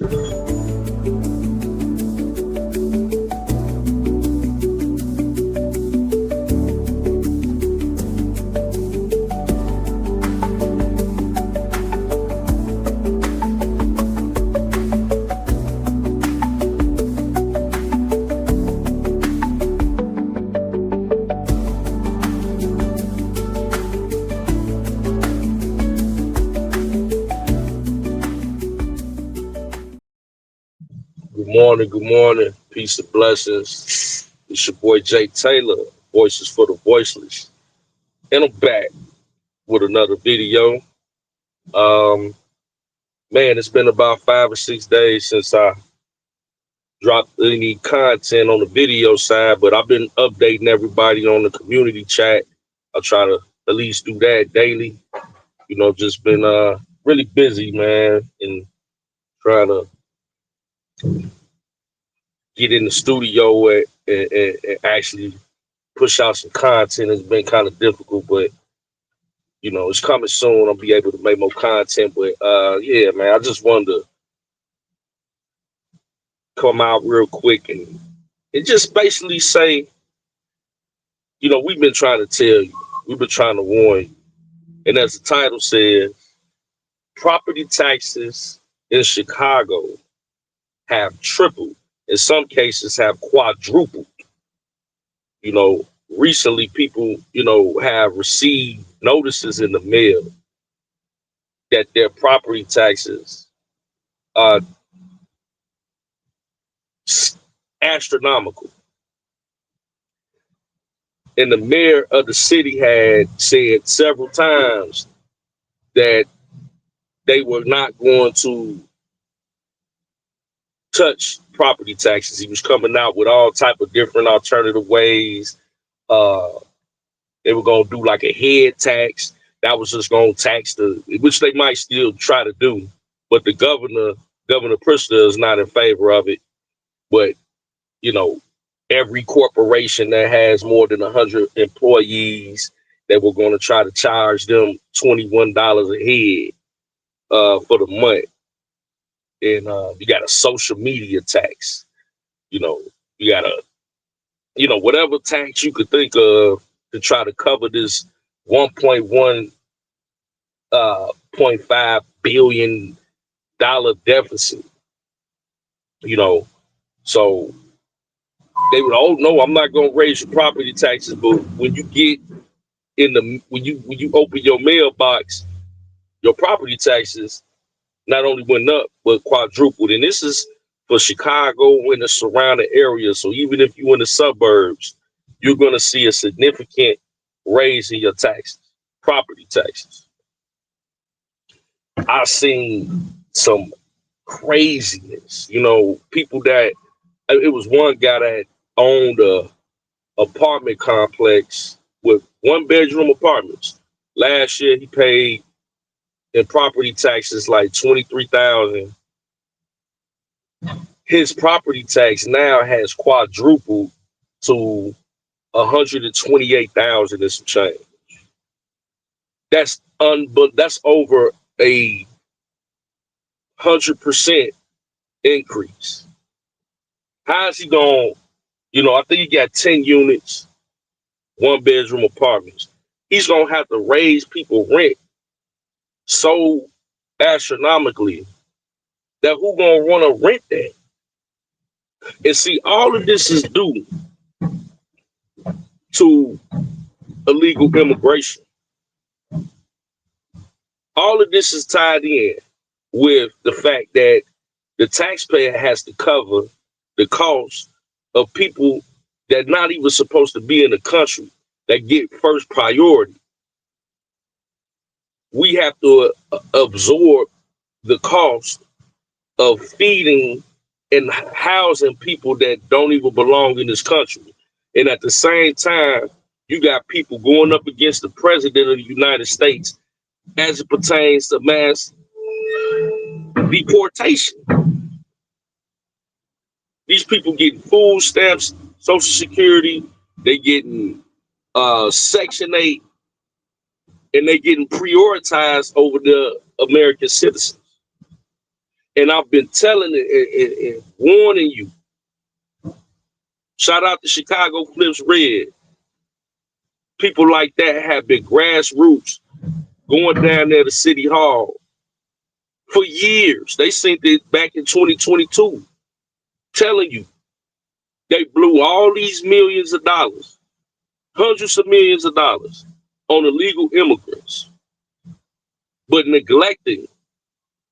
Good morning, good morning. Peace and blessings. It's your boy Jay Taylor, Voices for the Voiceless. And I'm back with another video. Um, Man, it's been about 5 or 6 days since I dropped any content on the video side, but I've been updating everybody on the community chat. I try to at least do that daily. Just been really busy, man, and trying to get in the studio and actually push out some content has been kind of difficult, but it's coming soon. I'll be able to make more content. But yeah, man, I just wanted to come out real quick and just basically say, we've been trying to tell you, we've been trying to warn you. And as the title says, property taxes in Chicago have tripled, in some cases have quadrupled. Recently people, have received notices in the mail that their property taxes are astronomical. And the mayor of the city had said several times that they were not going to touch property taxes. He was coming out with all type of different alternative ways. Uh, they were going to do like a head tax that was just going to tax which they might still try to do. But the Governor Pritzker, is not in favor of it. But you know, every corporation that has more than 100 employees, they were going to try to charge them $21 a head for the month. And you got a social media tax. You know, you got whatever tax you could think of to try to cover this 1.1 $0.5 billion deficit. You know, so they would, oh no, I'm not going to raise your property taxes, but when you get when you open your mailbox, your property taxes not only went up but quadrupled. And this is for Chicago and the surrounding areas. So even if you're in the suburbs, you're going to see a significant raise in your taxes, property taxes. I've seen some craziness. People that it was one guy that owned a apartment complex with one bedroom apartments. Last year he paid in property taxes like 23,000. His property tax now has quadrupled to 128,000 and some change. But that's over 100% increase. How is he going? I think he got 10 units, one bedroom apartments. He's gonna have to raise people rent so astronomically that who gonna want to rent that? And see, all of this is due to illegal immigration. All of this is tied in with the fact that the taxpayer has to cover the cost of people that not even supposed to be in the country that get first priority. We have to absorb the cost of feeding and housing people that don't even belong in this country. And at the same time, you got people going up against the president of the United States as it pertains to mass deportation. These people getting food stamps, Social Security, they getting Section 8, and they getting prioritized over the American citizens. And I've been telling it and warning you. Shout out to Chicago Flips Red. People like that have been grassroots going down there to City Hall for years. They seen it back in 2022, telling you they blew all these millions of dollars, hundreds of millions of dollars on illegal immigrants, but neglecting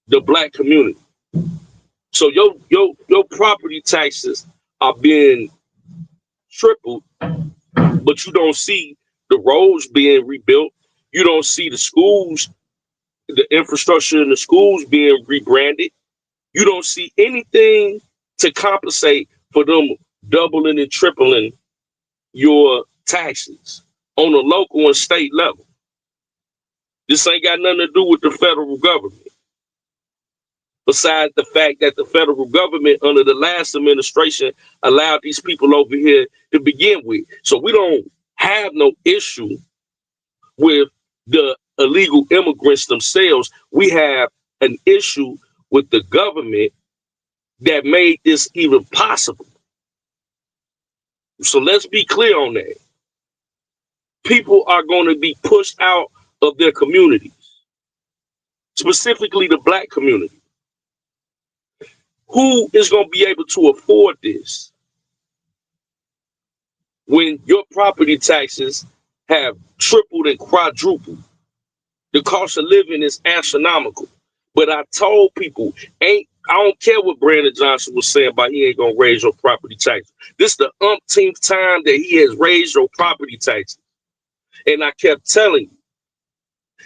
the black community. So your property taxes are being tripled, but you don't see the roads being rebuilt. You don't see the schools, the infrastructure in the schools being rebranded. You don't see anything to compensate for them doubling and tripling your taxes on a local and state level. This ain't got nothing to do with the federal government. Besides the fact that the federal government under the last administration allowed these people over here to begin with. So we don't have no issue with the illegal immigrants themselves. We have an issue with the government that made this even possible. So let's be clear on that. People are going to be pushed out of their communities, specifically the black community. Who is going to be able to afford this when your property taxes have tripled and quadrupled? The cost of living is astronomical. But I told people, I don't care what Brandon Johnson was saying about he ain't gonna raise your property taxes. This is the umpteenth time that he has raised your property taxes. And I kept telling you,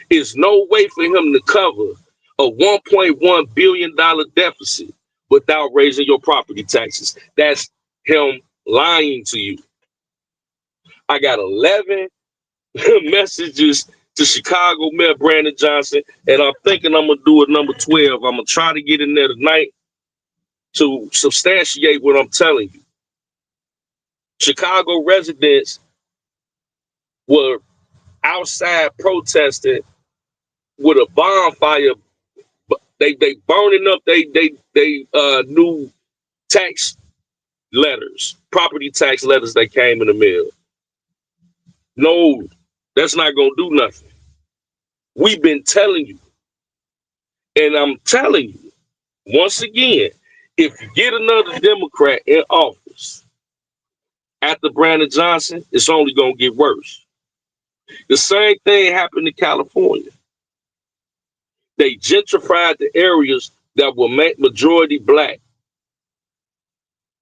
there's no way for him to cover a $1.1 billion deficit without raising your property taxes. That's him lying to you. I got 11 messages to Chicago Mayor Brandon Johnson, and I'm thinking I'm going to do it number 12. I'm going to try to get in there tonight to substantiate what I'm telling you. Chicago residents were outside protesting with a bonfire. They burning up they new tax letters, property tax letters that came in the mail. No, that's not gonna do nothing. We've been telling you, and I'm telling you once again, if you get another Democrat in office after Brandon Johnson, it's only gonna get worse. The same thing happened in California. They gentrified the areas that were majority black.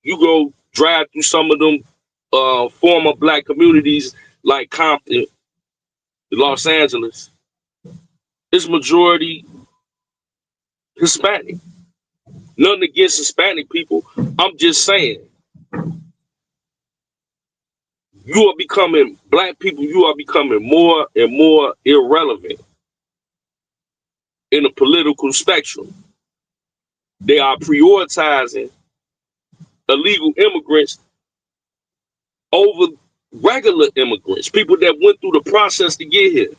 You go drive through some of them former black communities like Compton, Los Angeles. It's majority Hispanic. Nothing against Hispanic people. I'm just saying, black people, you are becoming more and more irrelevant in the political spectrum. They are prioritizing illegal immigrants over regular immigrants, people that went through the process to get here.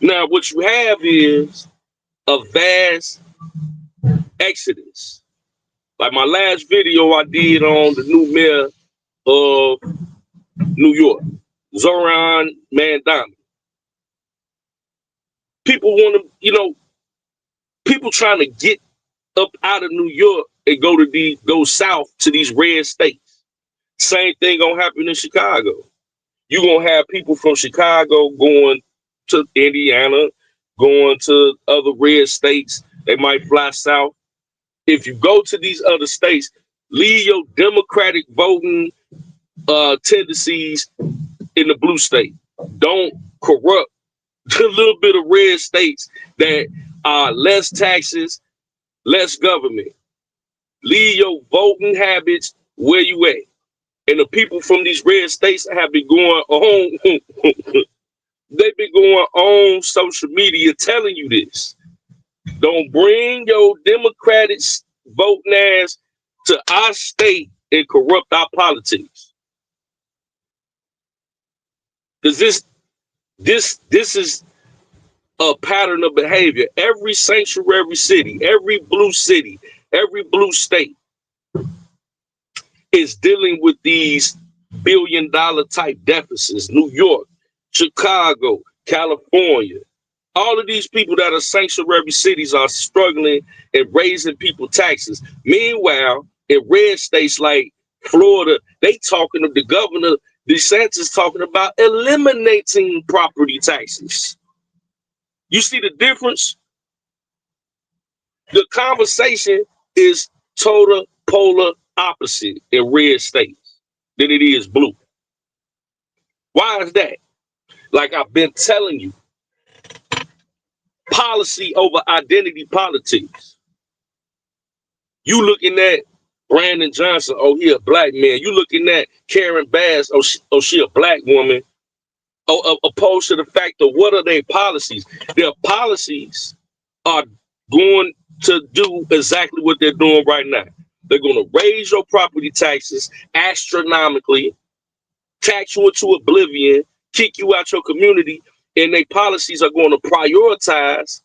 Now, what you have is a vast exodus. Like my last video I did on the new mayor of New York, Zoran Mandami. People want to, people trying to get up out of New York and go south to these red states. Same thing gonna happen in Chicago. You're gonna have people from Chicago going to Indiana, going to other red states. They might fly south. If you go to these other states, leave your Democratic voting tendencies in the blue state. Don't corrupt a little bit of red states that are less taxes, less government. Leave your voting habits where you at. And the people from these red states have been going on, they've been going on social media telling you this. Don't bring your Democratic voting ass to our state and corrupt our politics. Because this is a pattern of behavior. Every sanctuary city, every blue city, every blue state is dealing with these $1 billion type deficits. New York, Chicago, California. All of these people that are sanctuary cities are struggling and raising people taxes. Meanwhile, in red states like Florida, they talking to the governor, DeSantis talking about eliminating property taxes. You see the difference? The conversation is total polar opposite in red states than it is blue. Why is that? Like I've been telling you, policy over identity politics. You looking at Brandon Johnson, oh, he a black man. You looking at Karen Bass, oh, she a black woman. Opposed to the fact of what are their policies? Their policies are going to do exactly what they're doing right now. They're going to raise your property taxes astronomically, tax you into oblivion, kick you out your community, and their policies are going to prioritize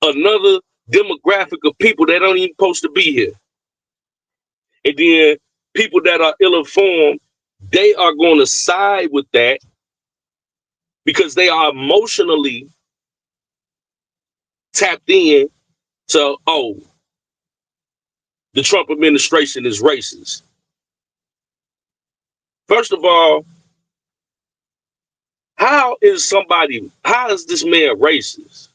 another demographic of people that don't even supposed to be here. And then people that are ill-informed, they are going to side with that because they are emotionally tapped in to, oh, the Trump administration is racist. First of all, how is this man racist?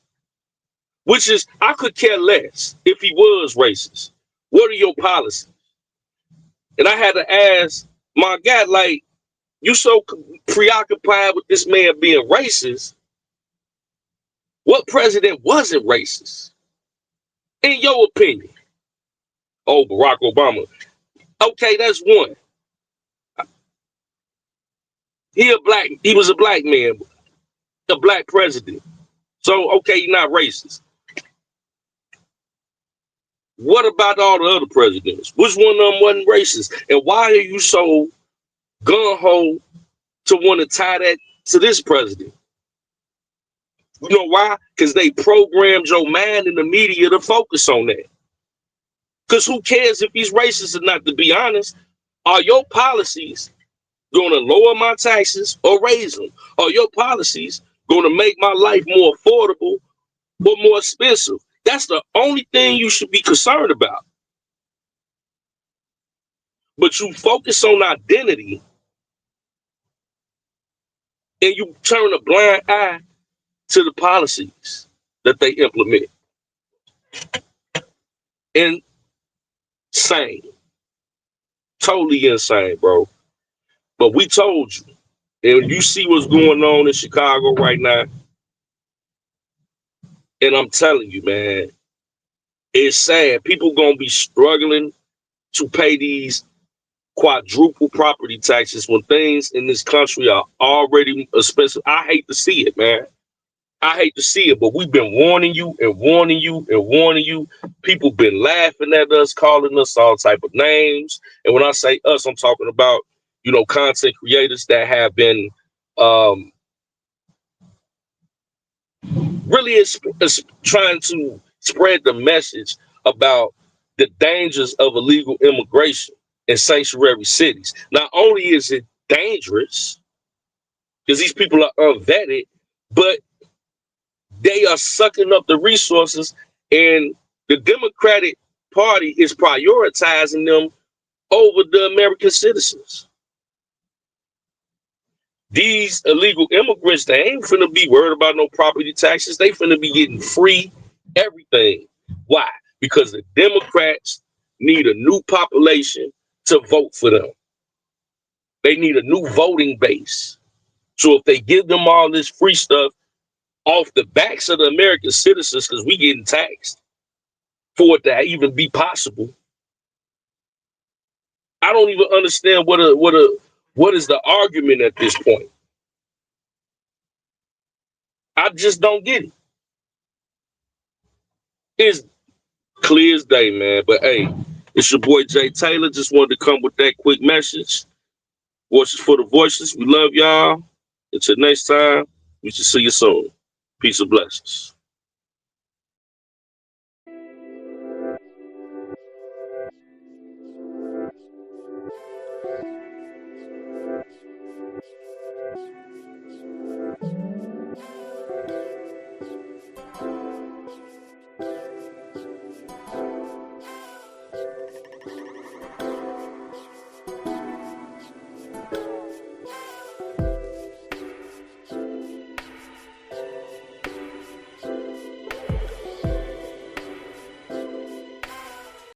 Which is, I could care less if he was racist. What are your policies? And I had to ask my guy, like, you so preoccupied with this man being racist, what president wasn't racist? In your opinion? Oh, Barack Obama. Okay, that's one. He was a black man, a black president. So, okay, he's not racist. What about all the other presidents? Which one of them wasn't racist? And why are you so gung-ho to want to tie that to this president? You know why? Because they programmed your mind in the media to focus on that. Because who cares if he's racist or not, to be honest? Are your policies going to lower my taxes or raise them? Are your policies going to make my life more affordable or more expensive? That's the only thing you should be concerned about. But you focus on identity and you turn a blind eye to the policies that they implement. Insane. Totally insane, bro. But we told you. And you see what's going on in Chicago right now. And I'm telling you, man, it's sad. People going to be struggling to pay these quadruple property taxes when things in this country are already expensive. I hate to see it, man. I hate to see it, but we've been warning you and warning you and warning you. People been laughing at us, calling us all type of names. And when I say us, I'm talking about, content creators that have been really is trying to spread the message about the dangers of illegal immigration in sanctuary cities. Not only is it dangerous because these people are unvetted, but they are sucking up the resources, and the Democratic Party is prioritizing them over the American citizens. These illegal immigrants, they ain't finna be worried about no property taxes. They finna be getting free everything. Why? Because the Democrats need a new population to vote for them. They need a new voting base. So if they give them all this free stuff off the backs of the American citizens, because we getting taxed for it to even be possible, I don't even understand what is the argument at this point. I just don't get it. It's clear as day, man. But hey, it's your boy Jay Taylor. Just wanted to come with that quick message. Voices for the voices. We love y'all. Until next time, we should see you soon. Peace and blessings.